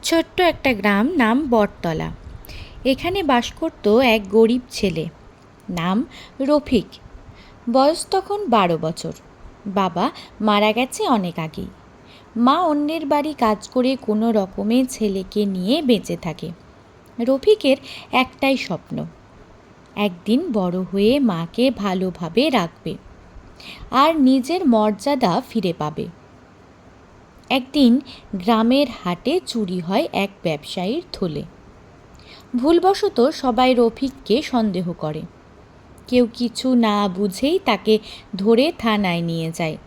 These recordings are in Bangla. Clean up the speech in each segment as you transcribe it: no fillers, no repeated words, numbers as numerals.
ছোট্ট একটা গ্রাম, নাম বটতলা। এখানে বাস করত এক গরিব ছেলে, নাম রফিক। বয়স তখন 12 বছর। বাবা মারা গেছে অনেক আগেই। মা অন্যের বাড়ি কাজ করে কোনো রকমে ছেলেকে নিয়ে বেঁচে থাকে। রফিকের একটাই স্বপ্ন, একদিন বড় হয়ে মাকে ভালোভাবে রাখবে আর নিজের মর্যাদা ফিরে পাবে। একদিন গ্রামের হাটে চুরি হয় এক ব্যবসায়ীর থলে। ভুলবশত সবাই রফিককে সন্দেহ করে। কেউ কিছু না বুঝেই তাকে ধরে থানায় নিয়ে যায়।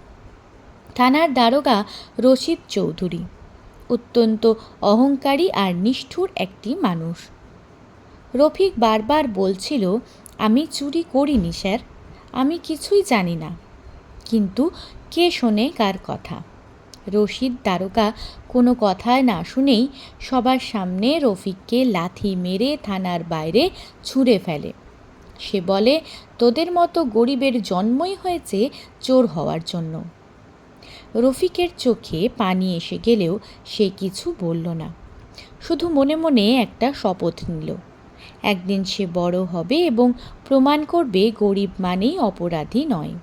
থানার দারোগা রশিদ চৌধুরী অত্যন্ত অহংকারী আর নিষ্ঠুর একটি মানুষ। রফিক বারবার বলছিল, আমি চুরি করিনি স্যার, আমি কিছুই জানি না। কিন্তু কে শোনে কার কথা? রশিদ দারোগা কোনো কথায় না শুনেই সবার সামনে রফিককে লাথি মেরে থানার বাইরে ছুঁড়ে ফেলে। সে বলে, তোদের মতো গরিবের জন্মই হয়েছে চোর হওয়ার জন্য। রফিকের চোখে পানি এসে গেলেও সে কিছু বলল না, শুধু মনে মনে একটা শপথ নিল, একদিন সে বড় হবে এবং প্রমাণ করবে গরিব মানেই অপরাধী নয়।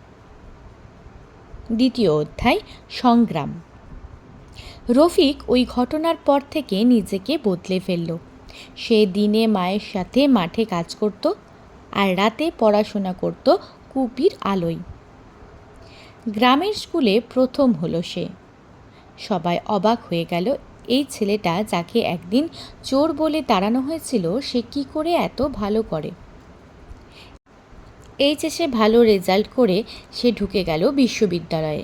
দ্বিতীয় অধ্যায়, সংগ্রাম। রফিক ওই ঘটনার পর থেকে নিজেকে বদলে ফেলল। সে দিনে মায়ের সাথে মাঠে কাজ করত আর রাতে পড়াশোনা করত কুপির আলোয়। গ্রামের স্কুলে প্রথম হলো সে। সবাই অবাক হয়ে গেল, এই ছেলেটা যাকে একদিন চোর বলে তাড়ানো হয়েছিল, সে কি করে এত ভালো করে। এইচএসে ভালো রেজাল্ট করে সে ঢুকে গেল বিশ্ববিদ্যালয়ে।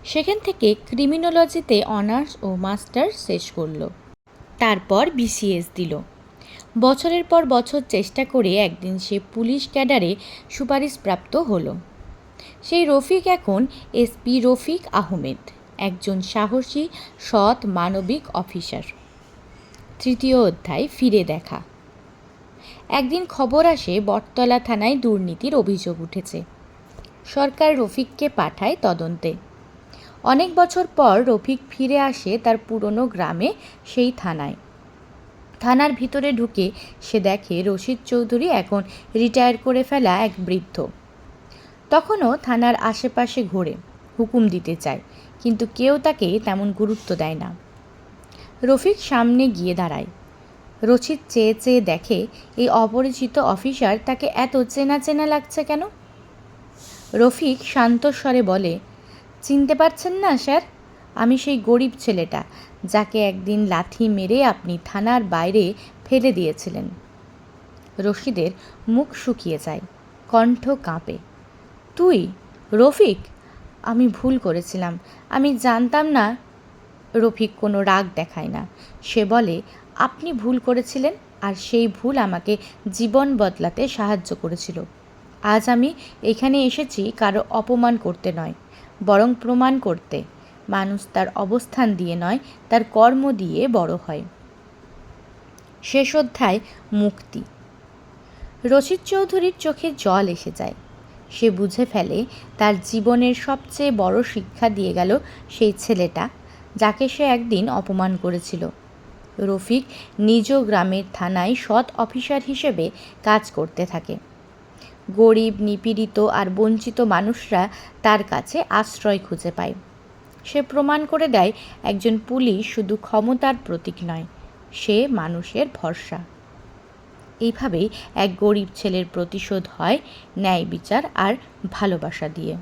সেখান থেকে ক্রিমিনোলজিতে অনার্স ও মাস্টার্স শেষ করল। তারপর বিসিএস দিল। বছরের পর বছর চেষ্টা করে একদিন সে পুলিশ ক্যাডারে সুপারিশপ্রাপ্ত হলো। সেই রফিক এখন এসপি রফিক আহমেদ, একজন সাহসী, সৎ, মানবিক অফিসার। তৃতীয় অধ্যায়, ফিরে দেখা। একদিন খবর আসে বটতলা থানায় দুর্নীতির অভিযোগ উঠেছে। সরকার রফিককে পাঠায় তদন্তে। অনেক বছর পর রফিক ফিরে আসে তার পুরনো গ্রামে, সেই থানায়। থানার ভিতরে ঢুকে সে দেখে রশিদ চৌধুরী এখন রিটায়ার করে ফেলা এক বৃদ্ধ। তখনও থানার আশেপাশে ঘোরে, হুকুম দিতে চায়, কিন্তু কেউ তাকে তেমন গুরুত্ব দেয় না। রফিক সামনে গিয়ে দাঁড়ায়। রশিদ চেয়ে চেয়ে দেখে এই অপরিচিত অফিসার তাকে এত চেনা চেনা লাগছে কেন। রফিক শান্ত স্বরে বলে, চিনতে পারছেন না স্যার? আমি সেই গরিব ছেলেটা যাকে একদিন লাথি মেরে আপনি থানার বাইরে ফেলে দিয়েছিলেন। রশিদের মুখ শুকিয়ে যায়, কণ্ঠ কাঁপে। তুই রফিক? আমি ভুল করেছিলাম, আমি জানতাম না। রফিক কোনো রাগ দেখায় না। সে বলে, আপনি ভুল করেছিলেন আর সেই ভুল আমাকে জীবন বদলাতে সাহায্য করেছিল। আজ আমি এখানে এসেছি কারো অপমান করতে নয়, বরং প্রমাণ করতে মানুষ তার অবস্থান দিয়ে নয়, তার কর্ম দিয়ে বড় হয়। শেষ অধ্যায়, মুক্তি। রশিদ চৌধুরীর চোখে জল এসে যায়। সে বুঝে ফেলে তার জীবনের সবচেয়ে বড় শিক্ষা দিয়ে গেল সেই ছেলেটা, যাকে সে একদিন অপমান করেছিল। রফিক নিজ গ্রামের থানায় সৎ অফিসার হিসেবে কাজ করতে থাকে। গরিব, নিপীড়িত আর বঞ্চিত মানুষরা তার কাছে আশ্রয় খুঁজে পায়। সে প্রমাণ করে দেয়, একজন পুলিশ শুধু ক্ষমতার প্রতীক নয়, সে মানুষের ভরসা। এইভাবেই এক গরিব ছেলের প্রতিশোধ হয় ন্যায় বিচার আর ভালোবাসা দিয়ে।